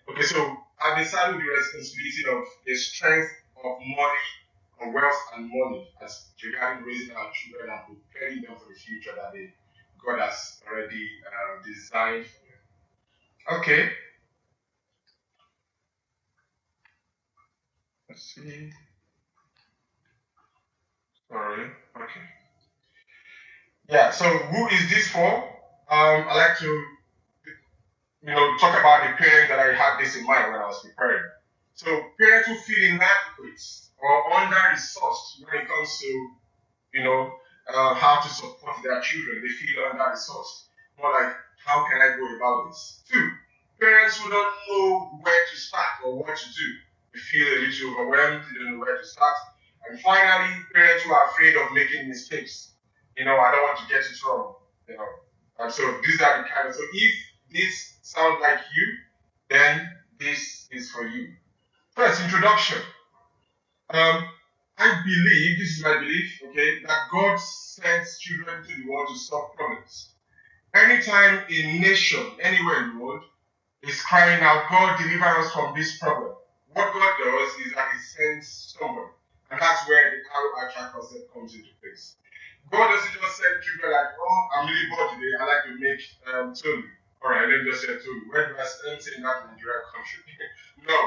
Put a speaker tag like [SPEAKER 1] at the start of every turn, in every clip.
[SPEAKER 1] Okay, so I've been saddled with the responsibility of the strength of money, of wealth and money as regarding raising our children and preparing them for the future that God has already designed for them. Okay, let's see. Sorry. Okay. Yeah. So who is this for? I like to talk about the parents that I had this in mind when I was preparing. So parents who feel inadequate or under-resourced when it comes to how to support their children. They feel under-resourced. More like, how can I go about this? Two, parents who don't know where to start or what to do. They feel a little overwhelmed. They don't know where to start. And finally, parents who are afraid of making mistakes. I don't want to get it wrong. And so these are the kind of. So if this sounds like you, then this is for you. First, introduction. Um, I believe, this is my belief, okay, that God sends children to the world to solve problems. Anytime a nation, anywhere in the world, is crying out, God, deliver us from this problem, what God does is that He sends someone. And that's where the ROI concept comes into place. God doesn't just send children like, oh, I'm really bored today, I like to make Tolu. Alright, let me just say Tolu. Where do I stand in that Nigerian country? No.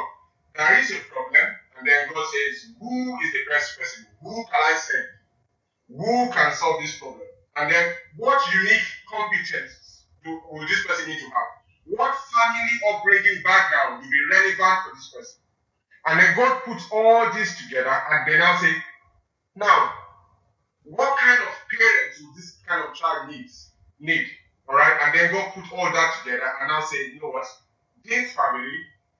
[SPEAKER 1] There is a problem, and then God says, who is the best person? Who can I send? Who can solve this problem? And then what unique competence will this person need to have? What family upbringing background will be relevant for this person? And then God puts all this together and then I'll say, now, what kind of parents will this kind of child need? Alright? And then God put all that together and I'll say, you know what? This family,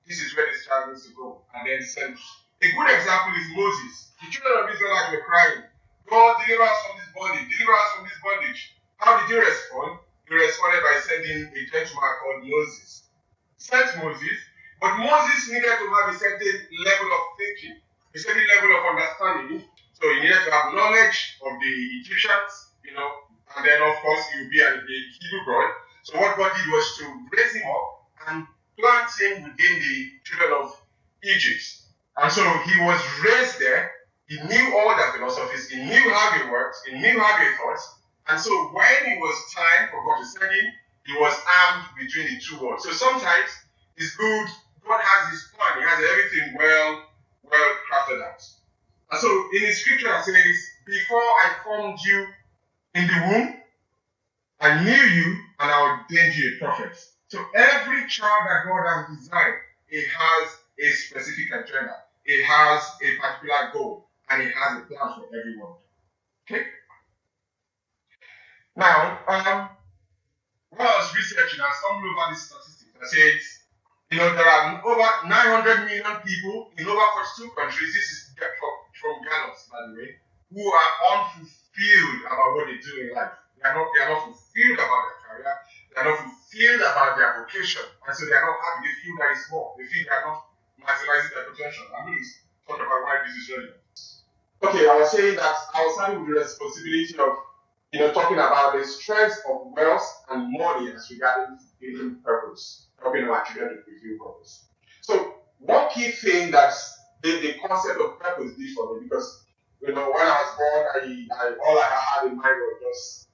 [SPEAKER 1] this is where this child needs to go. And then send. A good example is Moses. The children of Israel were crying, God, deliver us from this bondage, deliver us from this bondage. How did he respond? He responded by sending a gentleman called Moses. He sent Moses, but Moses needed to have a certain level of thinking, a certain level of understanding. So he needed to have knowledge of the Egyptians, and then of course he would be a Hebrew boy. So what God did was to raise him up and plant him within the children of Egypt. And so he was raised there. He knew all their philosophies. He knew how they worked. He knew how they thought. And so when it was time for God to send him, he was armed between the two worlds. So sometimes it's good. God has his plan. He has everything well crafted out. And so in the scripture it says, before I formed you in the womb, I knew you and I ordained you a prophet. So every child that God has designed, it has a specific agenda. It has a particular goal. And it has a plan for everyone. Okay? Now, when I was researching, I stumbled over this statistic that says, there are over 900 million people in over 42 countries. This is from Ghana, by the way, who are unfulfilled about what they do in life. They are not fulfilled about their career. They are not fulfilled about their vocation. And so they are not happy. They feel that it's more. They feel they are not maximizing their potential. I'm going to talk about why this is relevant. Okay, I was saying that I was having the responsibility of talking about the strength of wealth and money as regarding fulfilling purpose, helping our children to fulfill purpose. So one key thing that the concept of purpose did for me, because when I was born, I all I had in mind was just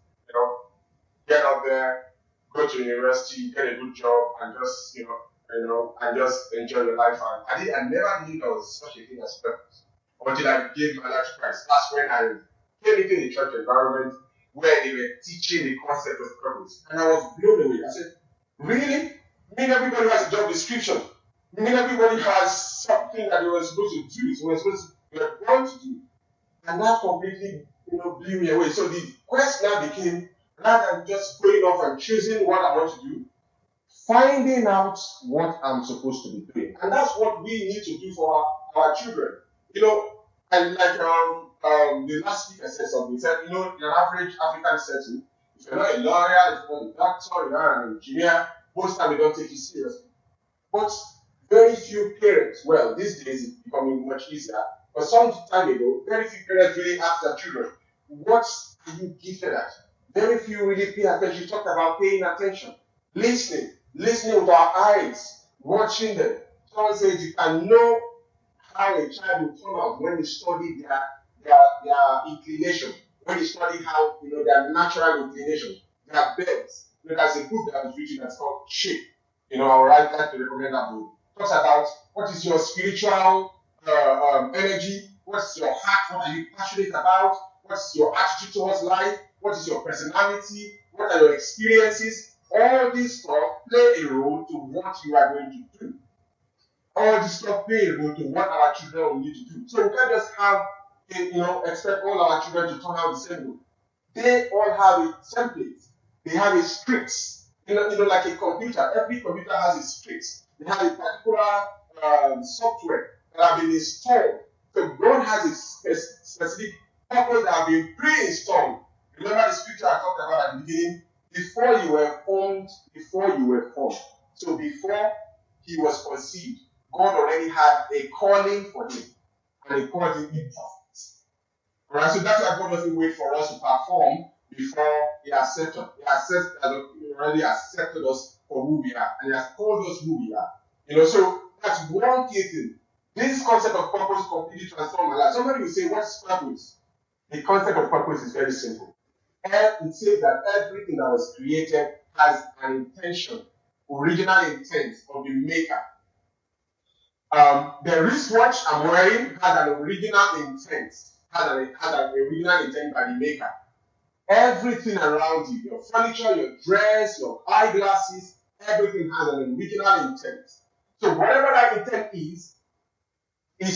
[SPEAKER 1] get up there, go to university, get a good job, and just and just enjoy your life. And I never knew there was such a thing as purpose until I gave my life to Christ. That's when I came into the church environment where they were teaching the concept of purpose. And I was blown away. I said, really? I mean, everybody has a job description. I mean, everybody has something that they were supposed to do, they were born to do. And that completely, blew me away. So the quest now became, rather than just going off and choosing what I want to do, finding out what I'm supposed to be doing. And that's what we need to do for our children. And like the last speaker said something. He said, in an average African setting, if you're not a lawyer, if you're not a doctor, you're not an engineer, most time they don't take you seriously. But very few parents, well, these days it's becoming much easier. But some time ago, very few parents really ask their children, what are you gifted at? Very few really pay attention. You talked about paying attention, listening with our eyes, watching them. Someone says you can know how a child will turn out when you study their inclination, when you study how their natural inclination, their bends. There's a book that was written that's called Shape. I would like to recommend that book. It talks about what is your spiritual energy, what's your heart, what are you passionate about, what's your attitude towards life, what is your personality, what are your experiences. All this stuff play a role to what you are going to do. All this stuff play a role to what our children will need to do. So we can't just have, expect all our children to turn out the same way. They all have a template. They have a script. Like a computer. Every computer has a script. They have a particular software that have been installed. So God has a specific purpose that have been pre-installed. Remember the scripture I talked about at the beginning? Before you were formed. So before he was conceived, God already had a calling for him, and he called him imperfect. Alright, so that's why God doesn't wait for us to perform before he accepts us. He already accepted us for who we are, and he has called us who we are. So that's one key thing. This concept of purpose completely transformed my life. Somebody will say, what's purpose? The concept of purpose is very simple. And it says that everything that was created has an intention, original intent of the maker. The wristwatch I'm wearing has an original intent, has an original intent by the maker. Everything around you, your furniture, your dress, your eyeglasses, everything has an original intent. So whatever that intent is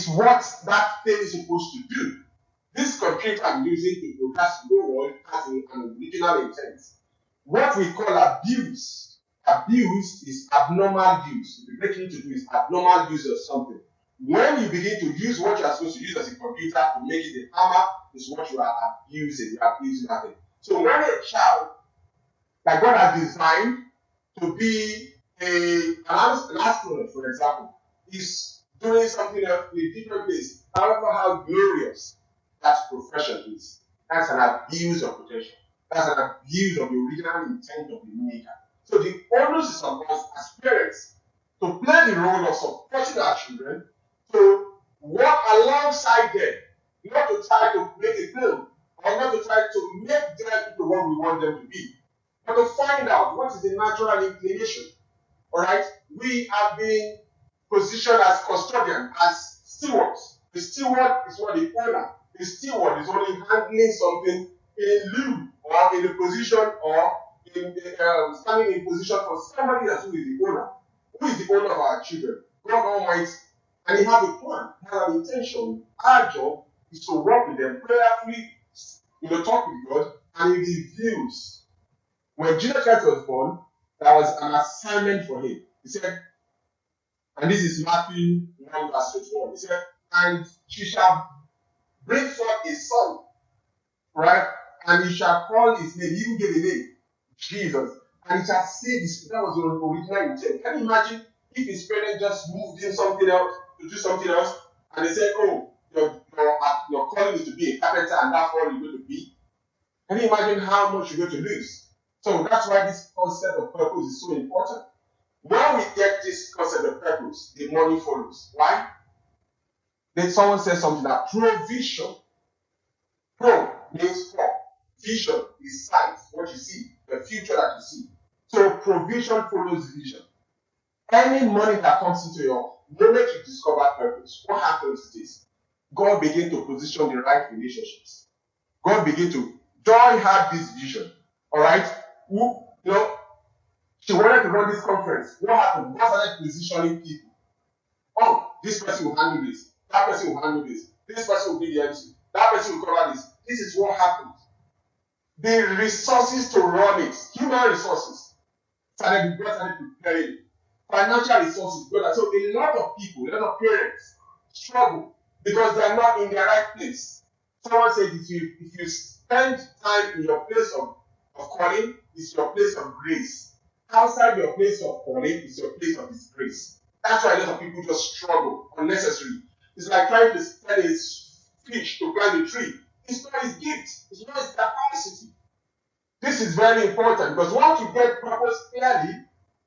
[SPEAKER 1] what that thing is supposed to do. This computer I'm using to broadcast to the world has an original intent. What we call abuse is abnormal use. The great thing to do is abnormal use of something. When you begin to use what you are supposed to use as a computer to make it a hammer, is what you are abusing. You are abusing that thing. So when a child that God has designed to be an astronaut, for example, is doing something else in a different place, however how glorious that profession is, that's an abuse of potential. That's an abuse of the original intent of the maker. So the onus is on us as parents to play the role of supporting our children, to work alongside them, not to try to make a film, or not to try to make them into what we want them to be, but to find out what is the natural inclination. Alright? We have been positioned as custodian, as stewards. The steward is what the owner. The steward is only handling something in lieu or in a position or standing in position for somebody else who is the owner. Who is the owner of our children? God Almighty. And he has a plan, he has an intention. Our job is to work with them prayerfully, talk with God, and he reveals. When Jesus Christ was born, there was an assignment for him. He said, and this is Matthew 1 verse 21. He said, and she shall bring forth a son, right? And he shall call his name. He even gave a name, Jesus. And he shall say this. That was the original intent. Can you imagine if his parents just moved in something else to do something else, and they said, "Oh, your calling is to be a carpenter, and that's all you're going to be." Can you imagine how much you're going to lose? So that's why this concept of purpose is so important. When we get this concept of purpose, the money follows. Why? Then someone says something that provision. Pro means for. Vision is sight, what you see, the future that you see. So provision follows vision. Any money that comes into your moment you discover purpose, what happens is this. God begins to position the right relationships. God begins to. Joy had this vision. Alright? She wanted to run this conference. What happened? God started positioning people. Oh, this person will handle this. That person will handle this. This person will be the MC. That person will cover this. This is what happens. The resources to run it, human resources, started preparing. Financial resources, so a lot of people, a lot of parents struggle because they are not in the right place. Someone said if you spend time in your place of calling, it's your place of grace. Outside your place of calling is your place of disgrace. That's why a lot of people just struggle unnecessarily. It's like trying to tell a fish to climb a tree. It's not his gift. It's not his capacity. This is very important because once you get purpose clearly,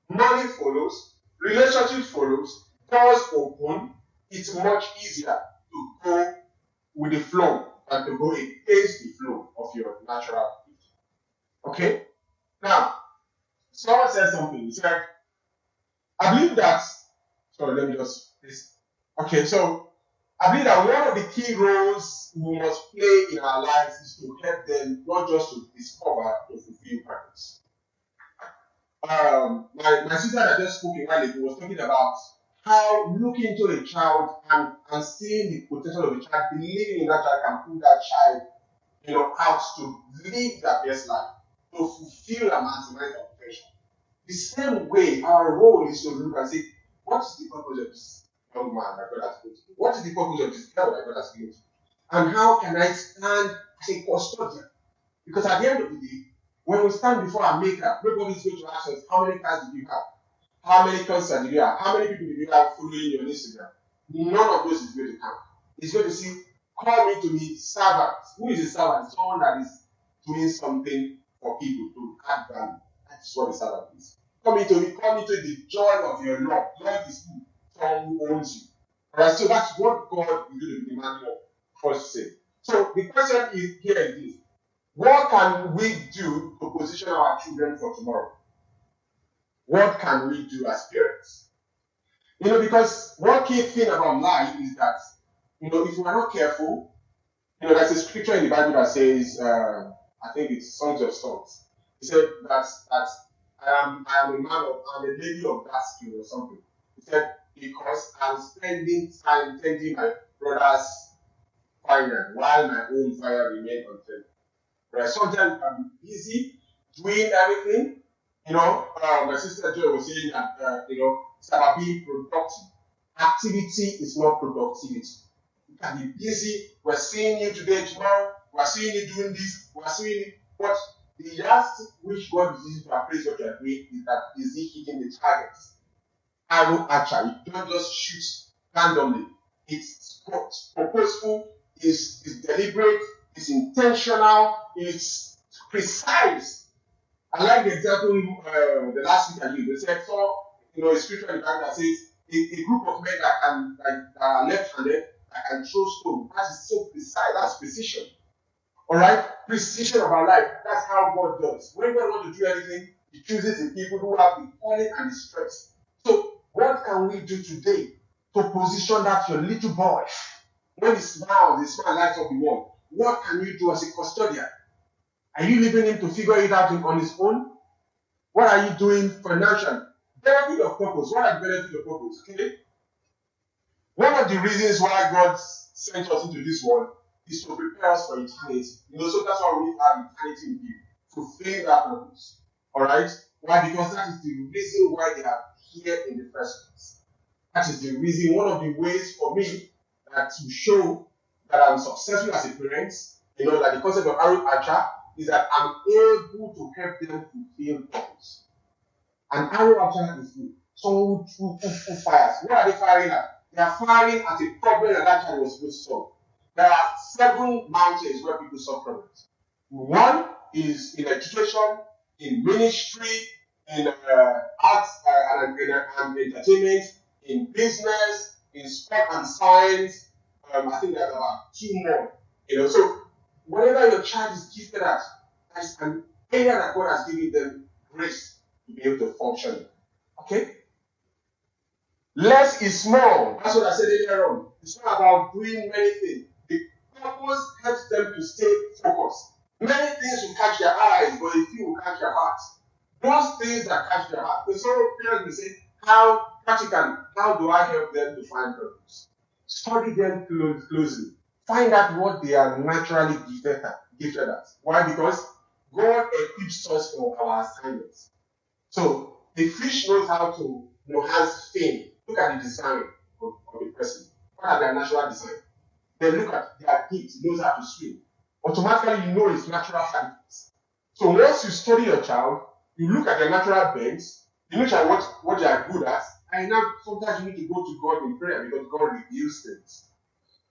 [SPEAKER 1] money follows, Relationship follows, doors open, it's much easier to go with the flow than to go against the flow of your natural gift. Okay? Now, someone said something. He said, I believe that, sorry, let me just, this. Okay, so I believe that one of the key roles we must play in our lives is to help them not just to discover, to fulfill purpose. My sister that just spoke a while ago was talking about how looking into a child and seeing the potential of a child, believing in that child can pull that child, out to live their best life, to fulfill and maximize their potential. The same way, our role is to look and say, what is the purpose of this young man that God has given to me? What is the purpose of this girl that God has given to me? And how can I stand as a custodian? Because at the end of the day, when we stand before our maker, nobody's going to ask us, how many cars did you have? How many concerts did you have? How many people did you have following you on Instagram? None of those is going to count. It's going to say, call me to be servant. Who is a servant? Someone that is doing something for people to add value. That is what a servant is. Call me to the joy of your Lord. Lord is who? Someone who owns you. Alright, so that's what God is going to be demanding of us to say. So the question is here is this. What can we do to position our children for tomorrow? What can we do as parents? Because one key thing about life is that, if we are not careful, there's a scripture in the Bible that says, I think it's Songs of Songs. It said that I'm a lady of that skill or something. It said, because I'm spending time tending my brother's fire while my own fire remains untended. Right? Sometimes you can be busy doing everything. My sister Joy was saying that, it's about being productive. Activity is not productivity. You can be busy. We're seeing you today, tomorrow. We're seeing you doing this. We're seeing you. But the yardstick which God is using to appraise what you're doing is that is he hitting the targets? Arrow archer. You don't just shoot randomly. It's purposeful, it's deliberate, it's intentional, it's precise. I like the example the last week I used. They said, a scripture in the Bible that says a group of men that are left-handed that can throw stone. That is so precise. That's precision. All right, precision of our life. That's how God does. When God wants to do anything, He chooses the people who have the calling and the strength. So, what can we do today to position that your little boy, when he smiles, the smile lights up the world? What can you do as a custodian? Are you leaving him to figure it out on his own? What are you doing financially? Benefit of purpose. What are the benefits of purpose? Okay. One of the reasons why God sent us into this world is to prepare us for eternity. So that's why we have eternity in view. Fulfill that purpose. Alright? Why? Because that is the reason why they are here in the first place. That is the reason, one of the ways for me that to show that I'm successful as a parent, that the concept of arrow archer is that I'm able to help them fulfill purpose. An arrow archer is good. Someone who fires. What are they firing at? They are firing at a problem that child was supposed to solve. There are 7 mountains where people solve problems. One is in education, in ministry, in arts and entertainment, in business, in sport and science. I think there's about 2 more. So whatever your child is gifted at, that's an area that God has given them grace to be able to function. Okay? Less is more. That's what I said earlier on. It's not about doing many things. The purpose helps them to stay focused. Many things will catch their eyes, but a few will catch their hearts. Those things that catch their heart. Because some parents will say, how do I help them to find purpose? Study them closely. Find out what they are naturally gifted at. Why? Because God equips us for our assignments. So the fish knows how to has fin. Look at the design of the person. What are their natural design? Then look at their gifts. He knows how to swim. Automatically, you know his natural habits. So once you study your child, you look at their natural bents, you look at what they are good at, and now sometimes you need to go to God in prayer because God reveals things.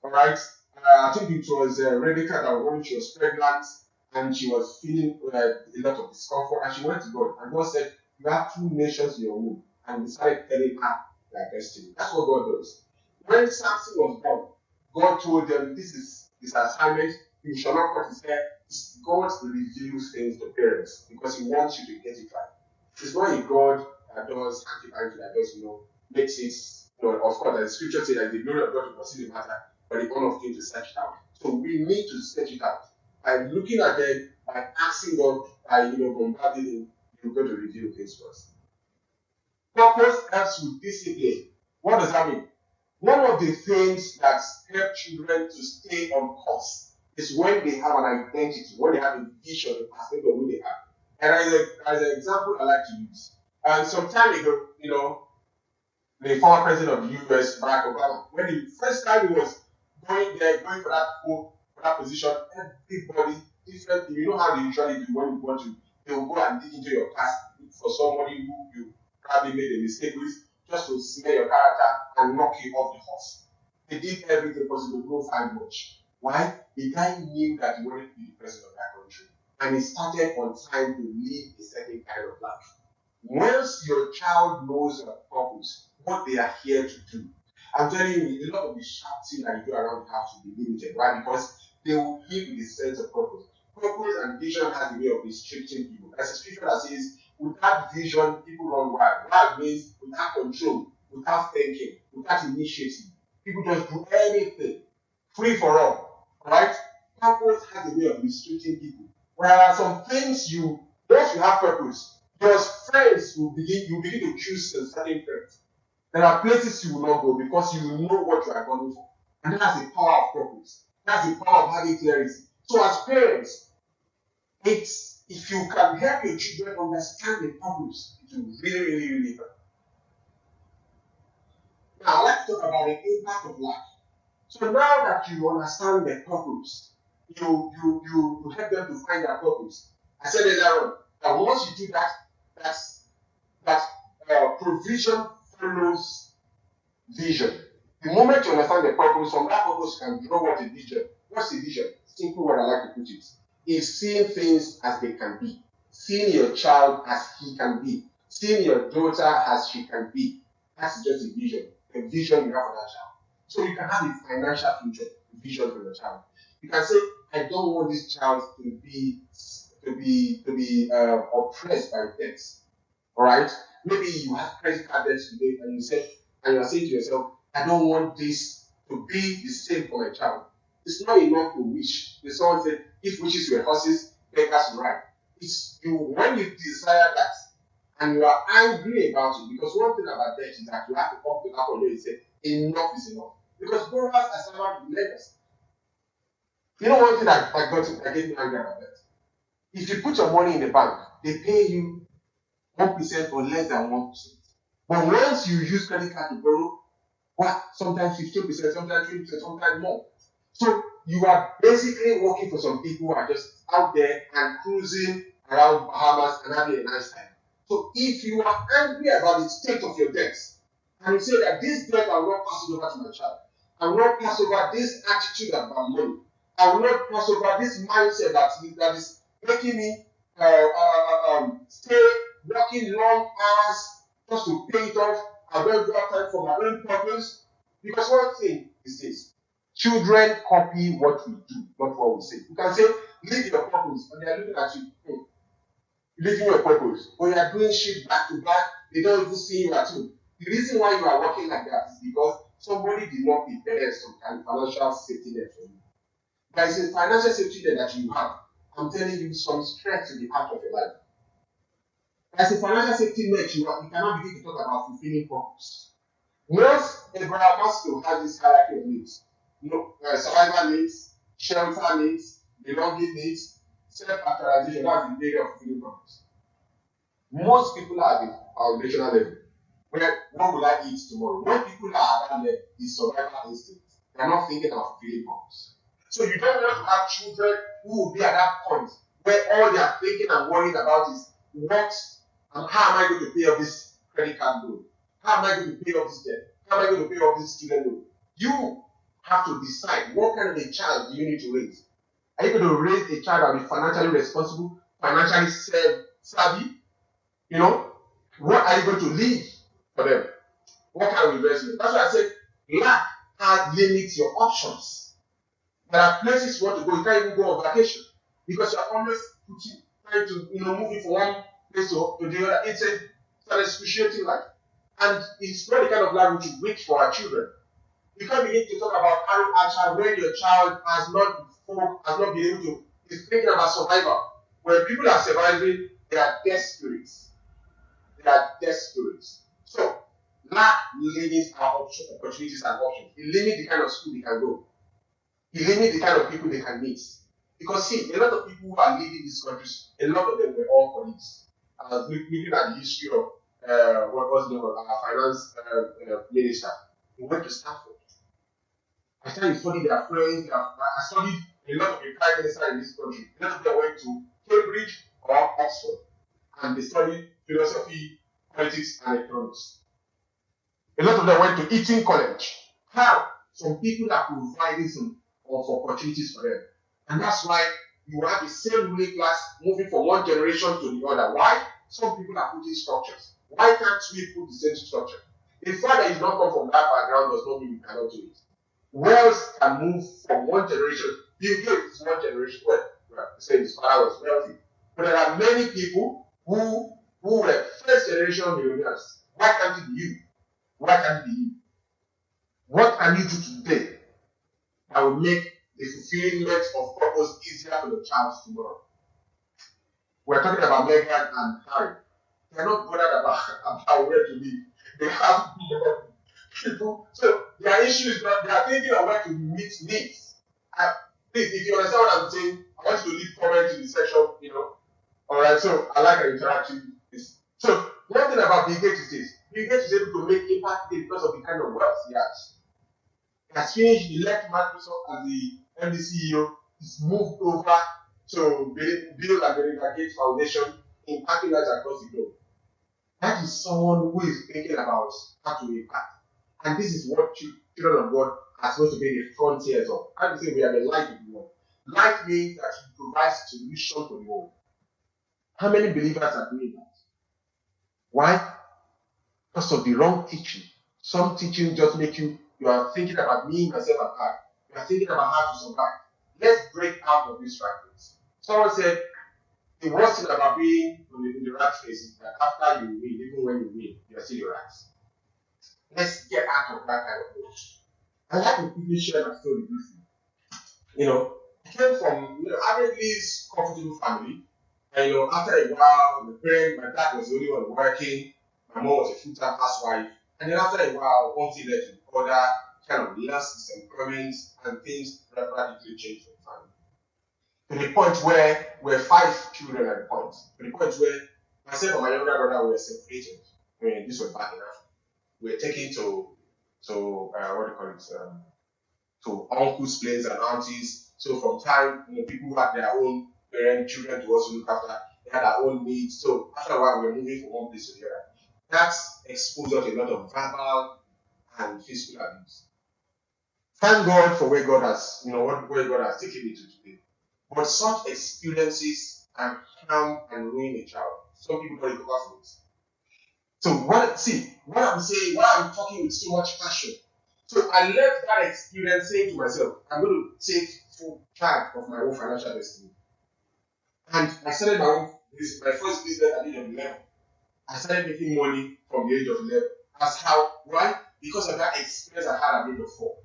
[SPEAKER 1] Alright? I think it was Rebecca that when she was pregnant and she was feeling a lot of discomfort, and she went to God, and God said, you have 2 nations in your womb. and he started telling her their destiny. That's what God does. When Samson was born, God told them, this is his assignment. You shall not cut his hair. God reveals things to parents because he wants you to get it right. It's not a God that does hanky-panky, that does, makes it, of course, the scripture says that the glory of God to conceal the matter, but the honor of him to search it out. So we need to search it out. By looking at them, by asking God, by, bombarding him, you're going to reveal things to us. Purpose helps with discipline. What does that mean? One of the things that help children to stay on course is when they have an identity, when they have a vision, a perspective of who they are. And as an example I like to use, and some time ago, the former president of the US, Barack Obama, when the first time he was going for that position, everybody, different, you know how they usually do when you want to, they will go and dig into your past, look for somebody who you probably made a mistake with, just to smear your character and knock you off the horse. They did everything possible, no find much. Why? The guy knew that he wanted to be the president of that country, and he started on time to live a certain kind of life. Once your child knows your purpose, what they are here to do, I'm telling you, a lot of the shouting that you do around the house will be limited. Why? Because they will live with a sense of purpose. Purpose and vision has a way of restricting people. There's a scripture that says, without vision, people run wild. Wild means without control, without thinking, without initiative. People just do anything, free for all. Right? Purpose has a way of restricting people. There are some things once you have purpose, your friends you begin to choose certain friends. There are places you will not go because you will know what you are going for. And that's the power of purpose. That's the power of having clarity. So as parents, if you can help your children understand the purpose, it will really, really, really help. Now, let's talk about the impact of life. So now that you understand the purpose, you help them to find their purpose. I said earlier on that once you do that provision follows vision. The moment you understand the purpose, from that purpose you can draw what a vision. What's the vision? Simple what I like to put it. Is seeing things as they can be. Seeing your child as he can be. Seeing your daughter as she can be. That's just a vision. A vision you have for that child. So you can have a financial future vision for your child. You can say, I don't want this child to be oppressed by debts. Alright? Maybe you have credit card debts today and you are saying to yourself, I don't want this to be the same for my child. It's not enough to wish. The someone said, if wishes were horses, beggars would ride. It's you when you desire that and you are angry about it, because one thing about debt is that you have to come to that point where you say, enough is enough. Because borrowers are someone with lenders. You know one thing that gave me angry about that? If you put your money in the bank, they pay you 1% or less than 1%. But once you use credit card to borrow, sometimes 15%, sometimes 20%, sometimes more. So you are basically working for some people who are just out there and cruising around Bahamas and having a nice time. So if you are angry about the state of your debts, and you say that this debt I will not pass it over to my child, I will not pass over this attitude about money, I will not pass over this mindset that is making me stay working long hours just to pay it off. I don't have time for my own purpose. Because one thing is this: children copy what we do, not what we say. You can say, live your purpose, and they are looking at you. Living your purpose. When you are doing shit back to back, they don't even see you at all. The reason why you are working like that is because somebody did not prepare some kind of financial safety net for you. There is a financial safety net that you have. I'm telling you, some strength to be part of your life. As a financial safety net, you cannot begin to talk about fulfilling purpose. Once Abraham Maslow has this hierarchy of needs, survival needs, shelter needs, belonging needs, self-actualization, that's the area of fulfilling purpose. Most people are at the foundational level. What will I eat tomorrow? When people are at that level, it's survival instinct. They're not thinking about fulfilling purpose. So you don't want to have children who will be at that point where all they are thinking and worrying about is what and how am I going to pay off this credit card loan? How am I going to pay off this debt? How am I going to pay off this student loan? You have to decide what kind of a child do you need to raise. Are you going to raise a child that will be financially responsible, financially savvy? What are you going to leave for them. What kind of investment? That's why I said lack limits your options. There are places you want to go, you can't even go on vacation because you're always trying to moving from one place to the other. It's an excruciating life. And it's not the kind of life we should wish for our children. You can't begin to talk about having a child when your child has not been able to, is thinking about survival. When people are surviving, they are desperate. They are desperate. So, lack limits our opportunities and options. It limits the kind of school they can go. It limits the kind of people they can meet. Because see, a lot of people who are leading these countries, a lot of them were all colleagues. I was looking at the history of what was the name of our finance minister. He went to Stanford. I started studying their friends. I studied a lot of the prime ministers in this country. A lot of them went to Cambridge or Oxford, and they studied philosophy, politics, and economics. A lot of them went to Eton College. How? Some people are providing some of opportunities for them, and that's why you have the same ruling class moving from one generation to the other. Why? Some people are putting structures. Why can't we put the same structure? The fact that you don't come from that background does not mean you cannot do it. Wealth can move from one generation. Bill Gates is one generation. Well, say his father was wealthy. But there are many people who were first generation millionaires. Why can't it be you? Why can't it be you? What can you do today that will make the fulfillment of purpose easier for your child tomorrow? We're talking about Meghan and Harry. They're not bothered about where to live. They have more people. So their issue is not, they are thinking of where to meet needs. Please, if you understand what I'm saying, I want you to leave comments in the section, Alright, so I like an interaction. So one thing about Bill Gates is this. Bill Gates is able to make impact because of the kind of wealth he has. He has finished, he left Microsoft as the MD CEO. He's moved over to build and Melinda Gates Foundation, impacting lives across the globe. That is someone who is thinking about how to impact. And this is what children of God are supposed to be the frontiers of. I would say we are the light of the world. Light means that He provides solution for the world. How many believers are doing that? Why? Because of the wrong teaching. Some teaching just make you are thinking about me, myself, and I. You are thinking about how to survive. Let's break out of these fragments. Someone said, the worst thing about being in the rat race is that after you win, even when you win, you are still the rats. Let's get out of that kind of approach. I like to quickly share my story briefly. I came from averagely comfortable family. And after a while, my dad was the only one working, my mom was a full-time housewife, and then after a while, one thing led to the other, kind of lost disemployment, and things radically changed for the family. To the point where we're 5 children at the point. To the point where myself and my younger brother were separated. This was back in Africa. We were taken to to uncles' places and aunties. So from time, people who had their own parents, children to also look after, they had their own needs. So after a while, we were moving from one place to the other. That's exposed us to a lot of verbal and physical abuse. Thank God for where God has, where God has taken me to today. But such experiences can harm and ruin a child. Some people don't recover from it. So what I'm saying, why I'm talking with so much passion. So I left that experience saying to myself, I'm going to take full charge of my own financial destiny. And I started my first business at the age of 11. I started making money from the age of 11. Why? Because of that experience I had at the age of 4.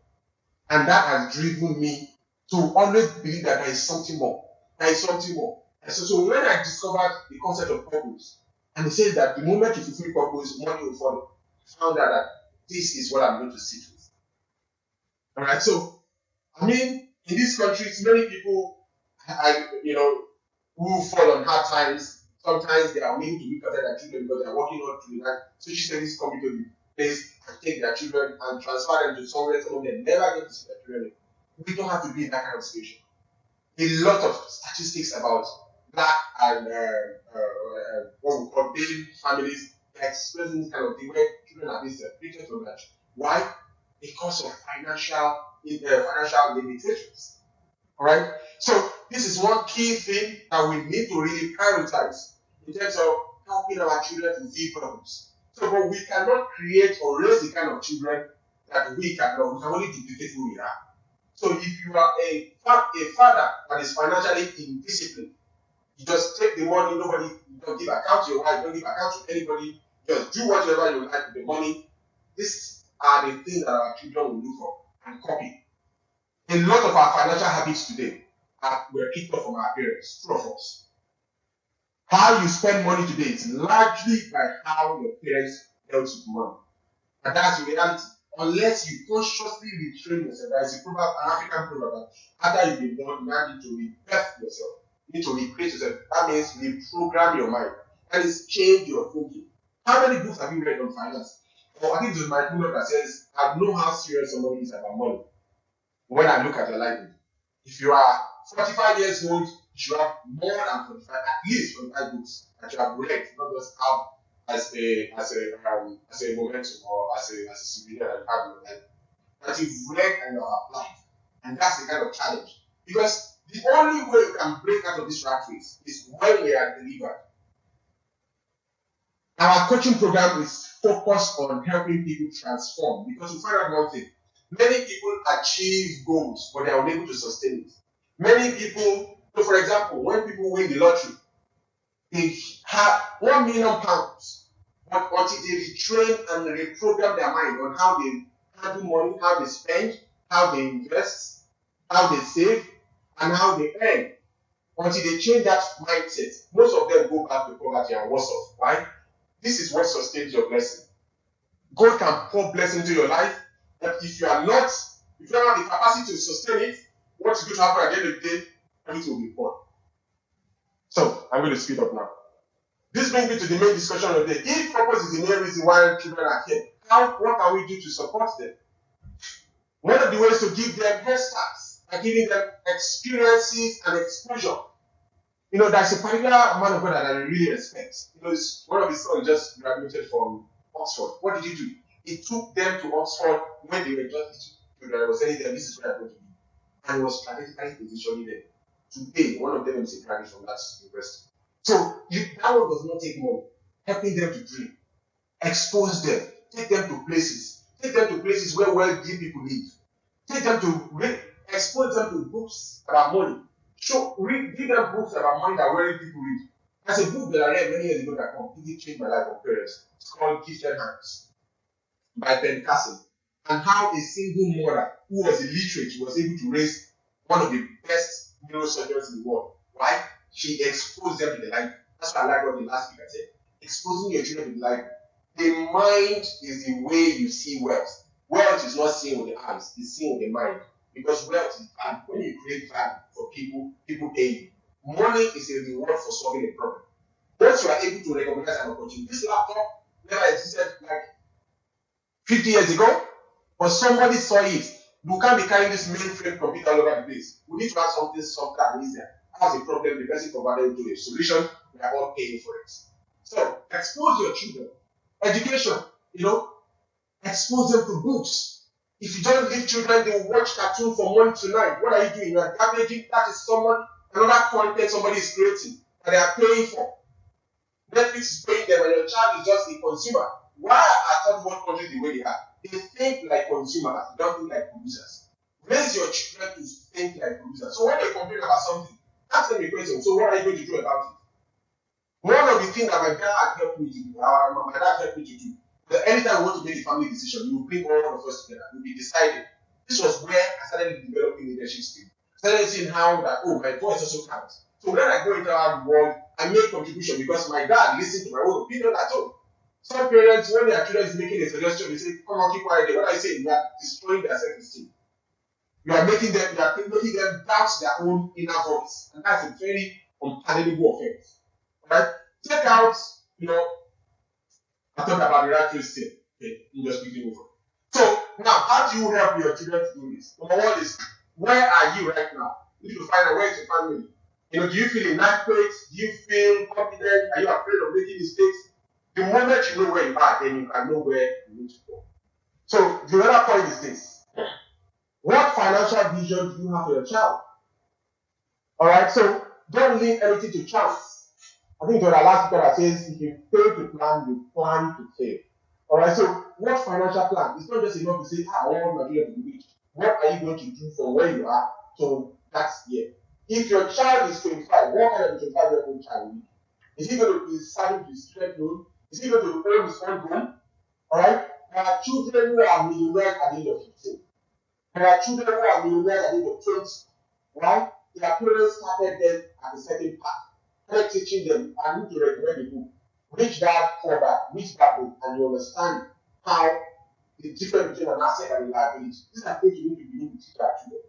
[SPEAKER 1] And that has driven me to always believe that there is something more. There is something more. And so when I discovered the concept of purpose, and it says that the moment you fulfill purpose, money will follow, I found out that this is what I'm going to sit with. Alright, so in these countries, many people who fall on hard times, sometimes they are willing to look after their children because they are working on to the night. Social services come into the place and take their children and transfer them to somewhere, some of them never get to see their children. We don't have to be in that kind of situation. A lot of statistics about black and what we call baby families are experiencing this kind of thing where children are being separated from that. Why? Because of financial limitations. Alright? So this is one key thing that we need to really prioritize in terms of helping our children to fulfill purpose. So, but we cannot create or raise the kind of children that we cannot. We can only duplicate who we are. So, if you are a father that is financially indisciplined, you just take the money, nobody, you don't give account to your wife, don't give account to anybody, just do whatever you like with the money. These are the things that our children will look for and copy. A lot of our financial habits today were picked up from our parents, true of us. How you spend money today is largely by how your parents dealt with money. And that's the reality. Unless you consciously retrain yourself, there is a proverb, an African proverb, that after you've been born, you now need to rebirth yourself. You need to recreate yourself. That means reprogram your mind. That is change your thinking. How many books have you read on finance? Or I think it was my book that says, I know how serious somebody is about money when I look at your library. If you are 45 years old, you should have more than 45, at least 45 books that you have read, not just have as a momentum or as a souvenir that you have in your life. That you've read and you have applied. And that's the kind of challenge. Because the only way you can break out of this rat race is when we are delivered. Our coaching program is focused on helping people transform, because we find out one thing. Many people achieve goals, but they are unable to sustain it. Many people, so for example, when people win the lottery, they have £1 million, but until they retrain and reprogram their mind on how they handle money, how they spend, how they invest, how they save, and how they earn, until they change that mindset, most of them go back to poverty and worse off. Why? This is what sustains your blessing. God can pour blessing into your life, but if you don't have the capacity to sustain it, what's going to happen at the end of the day? Everything will be poor. So, I'm going to speed up now. This brings me to the main discussion of the day. If purpose is the main reason why children are here, what can we do to support them? One of the ways to give them head starts by giving them experiences and exposure. There's a particular man of God that I really respect. One of his sons just graduated from Oxford. What did he do? He took them to Oxford when they were just children. I was telling them, this is where I'm going to be. And he was strategically positioning them. Today, one of them is a graduate from that university. So, that one does not take money. Helping them to dream. Expose them. Take them to places. Take them to places where wealthy people live. Take them to expose them to books about money. Give them books about money that wealthy people read. There's a book that I read many years ago that completely changed my life on parents. It's called Gifted Hands by Ben Carson. And how a single mother who was illiterate was able to raise one of the best neurosurgeons in the world. Why? She exposed them to the life. That's why I like what the last speaker said. Exposing your children to the life. The mind is the way you see wealth. Wealth is not seen with the eyes, it's seen with the mind. Because wealth is value. When you create value for people, people pay you. Money is a reward for solving a problem. Once you are able to recognize an opportunity, this laptop never existed like 50 years ago, but somebody saw it. You can't be carrying this mainframe computer all over the place. We need to have something softer and easier. That's a problem. The person provided to a solution. We are all paying for it. So expose your children. Education, expose them to books. If you don't leave children, they will watch cartoon from morning to night. What are you doing? You are damaging. That is another content somebody is creating that they are paying for. Netflix is paying them, and your child is just a consumer. Why are third world countries the way they are? They think like consumers, they don't think like producers. Raise your children to think like producers. So when they complain about something, ask them a question. So what are you going to do about it? One of the things that my dad helped me to do, my dad helped me to do, that anytime we want to make a family decision, you will bring all of us together. We'll be deciding. This was where I started developing leadership skills. Started seeing how that, my voice also counts. So when I go into our world, I make contribution because my dad listened to my own opinion at home. Some parents, when their children is making a suggestion, they say, come on, keep quiet. What I say, you are destroying their self-esteem. You are making them doubt their own inner voice. And that's a very unpardonable offense. Right? Take out, I talked about the rat race thing. Okay, I'm just quickly move on. So now, how do you help your children to do this? Number one is, where are you right now? You need to find out where is your family. Do you feel inadequate? Do you feel confident? Are you afraid of making mistakes? The moment you know where you are, then you can know where you need to go. So the other point is this. What financial vision do you have for your child? Alright, so don't leave anything to chance. I think it was the last speaker that says, if you fail to plan, you plan to fail.
[SPEAKER 2] All right. So what financial plan? It's not just enough to say, I want my children to be rich. What are you going to do from where you are to that year? If your child is 25, what kind of 25-year-old child will you? Is he going to be signing his student loan? Is he going to own his own home? All right. There are children who are millionaires at the age of 15. There are children who are millionaires at the age of 20. Right? Their parents started them at a certain path. They're teaching them, I need to recommend a book. Rich dad, poor dad, rich dad book, and you understand how the difference between an asset and a liability. These are things you need to begin to teach our children.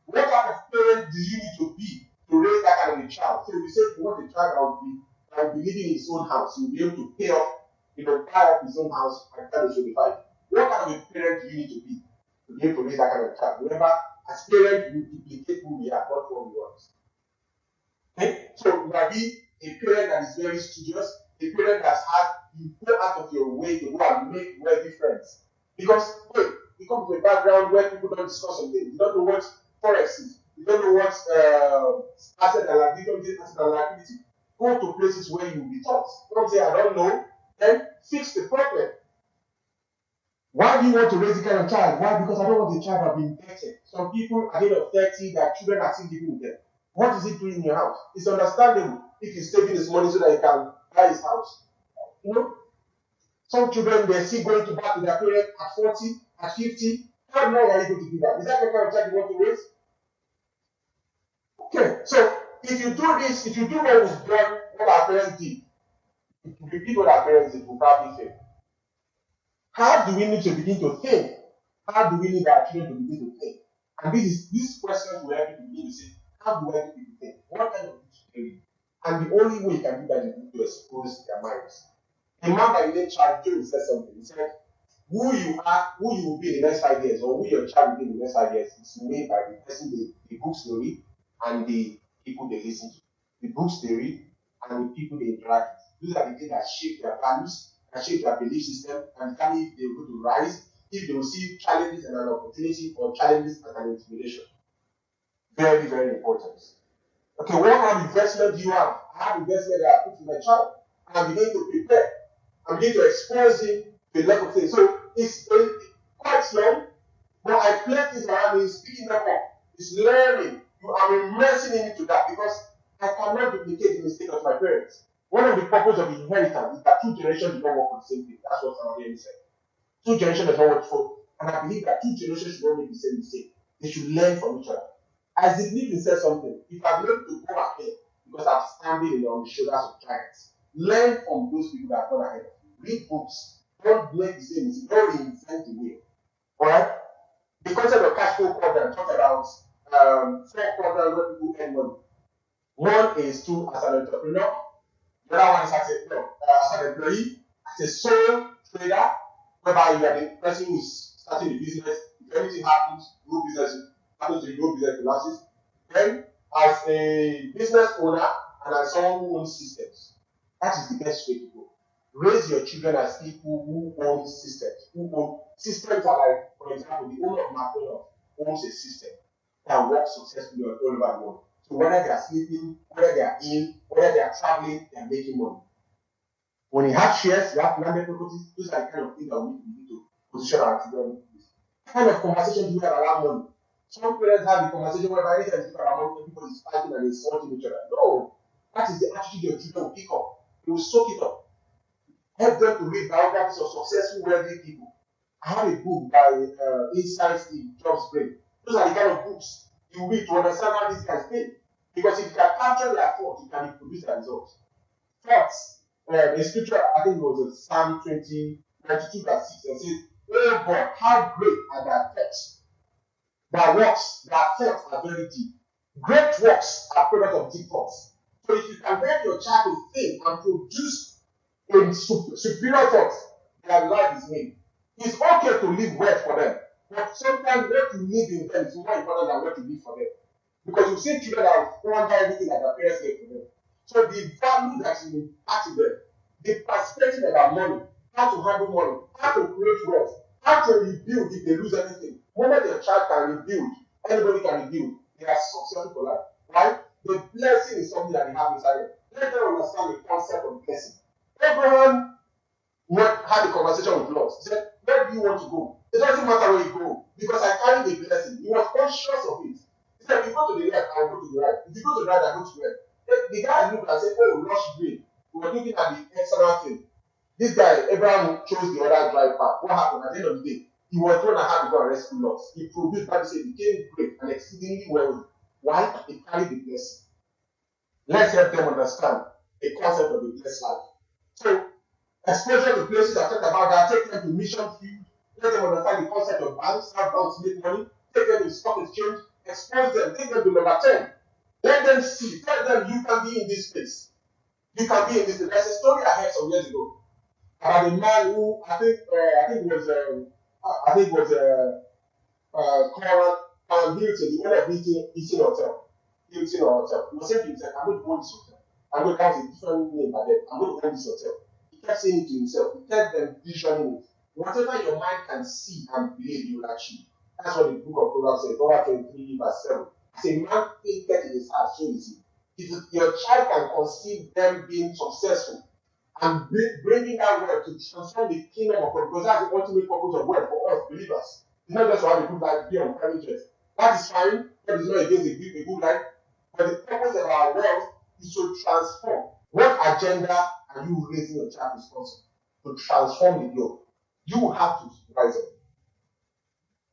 [SPEAKER 2] What type of parent do you need to be to raise that kind of a child? So if you say you want a child that will be living in his own house, he will be able to pay off, buy up his own house by the time he's 25. What kind of a parent do you need to be able to raise that kind of child? Remember, as parents, we duplicate who we are, not what we want. Okay? So you might be a parent that is very studious, a parent that has you go out of your way to go and make worthy friends. Because wait, you come from a background where people don't discuss something. You don't know what forex is. You don't know what asset and liability. Go to places where you will be taught. Don't say I don't know. Then fix the problem. Why do you want to raise a kind of child? Why? Because I don't want the child to be infected. Some people at the age of 30, their children are still living with them. What is he doing in your house? It's understandable if he's saving his money so that he can buy his house. You know? Some children, they're still going to back to their parents at 40, at 50. How long are you going to do that? Is that the kind of child you want to raise? Okay, so if you do this, if you do what was done, what our parents did, if you repeat what our parents did, we'll probably fail. How do we need to begin to think? How do we need our children to begin to think? And these questions will help you to begin to say, how do I need to think? What kind of things do you? And the only way you can do that is to expose their minds. A man by the name Charles Jones said something. He said, who you are, who you will be in the next 5 years, or who your child will be in the next 5 years, is made by the person the books they read and the people they listen to. The books they read and the people they interact with. Those are the things that shape their values, that shape their belief system, and determine if they will go to rise, if they will see challenges as an opportunity or challenges as an intimidation. Very, very important. Okay, what kind of investment do you have? I have investment that I put in my child. And I'm beginning to prepare. I'm beginning to expose him to a lot of things. So it's quite slow, but I place this around him, speaking them up. It's learning. I'm immersing him into that because I cannot duplicate the mistake of my parents. One of the purposes of inheritance is that two generations do not work on the same thing. That's what somebody said. Two generations does not work for, and I believe that two generations should not make the same mistake. They should learn from each other. As the Newton said something, if I'm going to go ahead because I'm standing on the shoulders of giants, learn from those people that have gone ahead. Read books. Don't make the same mistake. Don't reinvent the wheel. Alright? The concept of cash flow quadrant talks about 4 quadrants where people earn money. One is to as an entrepreneur, the other one is as an employee, as a sole trader, whereby you are the person who is starting the business. If anything happens, no business happens to you, no business collapses. Then, as a business owner and as someone who owns systems, that is the best way to go. Raise your children as people who own systems. Systems are like, for example, the owner of McDonald's owns a system that works successfully all over the world. So whether they are sleeping, whether they are in, whether they are traveling, they are making money. When you have shares, you have landed properties, those are the kind of things that we need to position our children with. What kind of conversation do you have around money? Some parents have the conversation where anytime you talk about money, everybody is fighting and insulting each other. No, that is the attitude your children will pick up. They will soak it up. Help them to read biographies of successful, wealthy people. I have a book by Insights in Jobs Brain. Those are the kind of books you read to understand how these guys think. Because if you can capture their thoughts, you can produce their results. Thoughts. The scripture, I think it was Psalm 92 verse 6, and says, oh God, how great are thy thoughts. Thy works, thy thoughts are very deep. Great works are product of deep thoughts. So if you can get your child to think and produce in superior thoughts, their life is made. It's okay to live well for them, but sometimes what you need in them is more important than what you need for them. Because you see children that squander everything that their parents gave to them. So the value that you impart to them, the perspective about money, how to handle money, how to create wealth, how to rebuild if they lose everything. The moment your child can rebuild, anybody can rebuild, they are successful for life. Right? The blessing is something that they have inside them. Let them understand the concept of blessing. Abraham had a conversation with Lot. He said, where do you want to go? It doesn't matter where you go, because I carry the blessing. He was conscious of it. He said, if you go to the left, I'll go to the right. If you go to the right, I'll go to the left. The guy looked and said, oh, lush green. We were looking at the external thing. This guy, Abraham, chose the other dry path. What happened? At the end of the day, he was going to have to go and rescue Lot. He produced, Bible said, became great and exceedingly wealthy. Why? He carried the blessing. Let's help them understand the concept of a blessed life. So, exposure to places I talked about that, take them to mission field, let them understand the concept of banks, how banks make money, take them to stock exchange, expose them, take them to number 10. Let them see, tell them you can be in this place. You can be in this place. There's a story I heard some years ago about a man who I think called Hilton, the owner of Hilton Hotel. Hilton Hotel. He was saying to himself, I'm going to own this hotel. I'm going to have a different name by then. I'm going to own this hotel. He kept saying it to himself. He kept them visioning it. Whatever your mind can see and believe, you will achieve. That's what the book of Proverbs says, Proverbs 23, verse 7. It's a man thinketh in his heart, so is he. If your child can conceive them being successful and bringing that word to transform the kingdom of God, because that's the ultimate purpose of word for us believers. It's not just to have a good life, be on private jet. That is fine. God is not against a good life. But the purpose of our wealth is to transform. What agenda are you raising your child responsible to transform the globe? You have to rise up.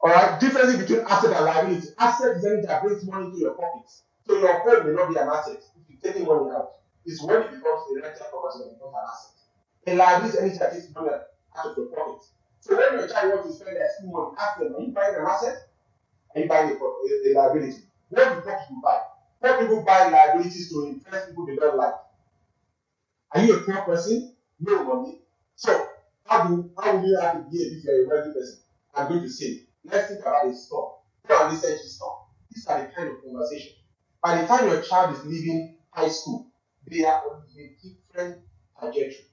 [SPEAKER 2] Alright, difference between asset and liability. Asset is anything that brings money to your pockets. So your home may not be an asset if you're taking money out. It's when it becomes a rental property that becomes an asset. A liability is anything that takes money out of your pocket. So when your child wants to spend their school money, ask them, are you buying an asset? Are you buying a liability? What do people buy? What people buy liabilities to impress people they don't like? Are you a poor person? No money. So how will you have to behave if you're a wealthy person? I'm going to say, let's think about a store. Go and research the store. These are the kind of conversation. By the time your child is leaving high school, they are on a different trajectory.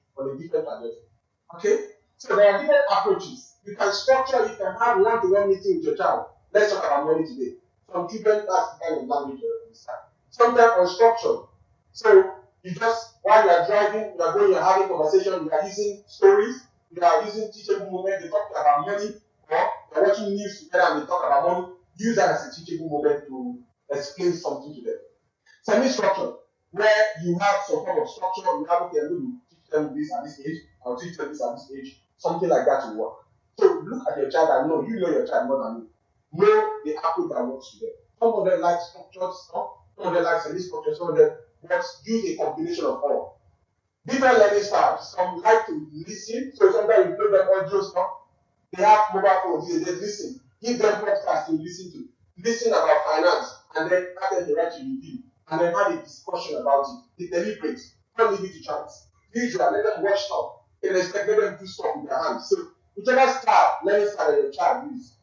[SPEAKER 2] Okay? So there are different approaches. You can structure, you can have one-to-one meeting with your child. Let's talk about money today. Some children, that's the kind of language you understand. Sometimes unstructured. So you just, while you are driving, you are going, you are having conversation, you are using stories, you are using teachable moment, they talk about money, or you are watching news together and they talk about money. Use that as a teachable moment to explain something to them. Semi-structured, where you have some form of structure, you have, okay, I'm going to teach them this at this age, I'll teach them this at this age, something like that will work. So look at your child and know, you know your child more than me. Know the approach that works for them. Some of them like structured stuff, some of them like semi-structured, some of them use a combination of all. Different learning styles. Some like to listen, so sometimes you play them audio stuff. They have mobile phones, they listen. Give them podcasts to listen to. Listen about finance, and then ask them to write a review, and then have a discussion about it. They deliberate. Don't leave it to chance. Visual, let them watch stuff. Let them do stuff with their hands. So whichever style, learning style that your child uses,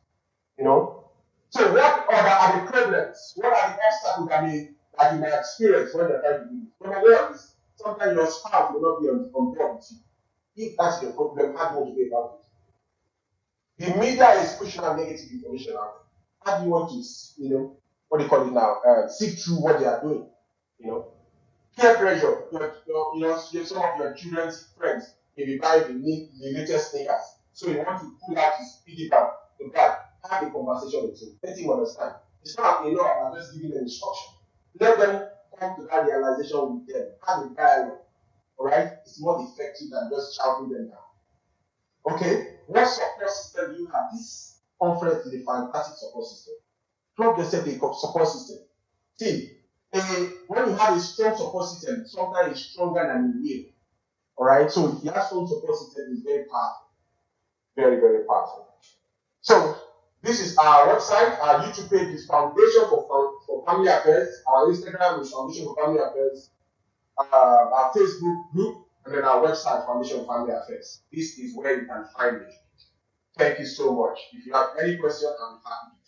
[SPEAKER 2] you know. So what are the problems? What are the obstacles that you may experience when you're trying to do this? Number one is sometimes your spouse will not be on board with you. If that's your problem, how do you want to go about it? The media is pushing out negative information out. How do you want to, what do you call it now? Seek through what they are doing. Peer pressure. Some of your children's friends may be buying the latest sneakers. So you want to pull out his piggy bank, the bag, have a conversation with him. Let him understand. It's not enough about just giving them instruction. Let them come to that realization with them. Have a dialogue. Alright? It's more effective than just shouting them down. Okay? What support system do you have? This conference is a fantastic support system. Plug yourself a support system. See, when you have a strong support system, sometimes it's stronger than you will. Alright? So if you have strong support system, it's very powerful. Very, very powerful. So this is our website. Our YouTube page is Foundation for Family Affairs. Our Instagram is Foundation for Family Affairs. Our Facebook group, and then our website, Foundation for Family Affairs. This is where you can find me. Thank you so much. If you have any questions, I'm happy to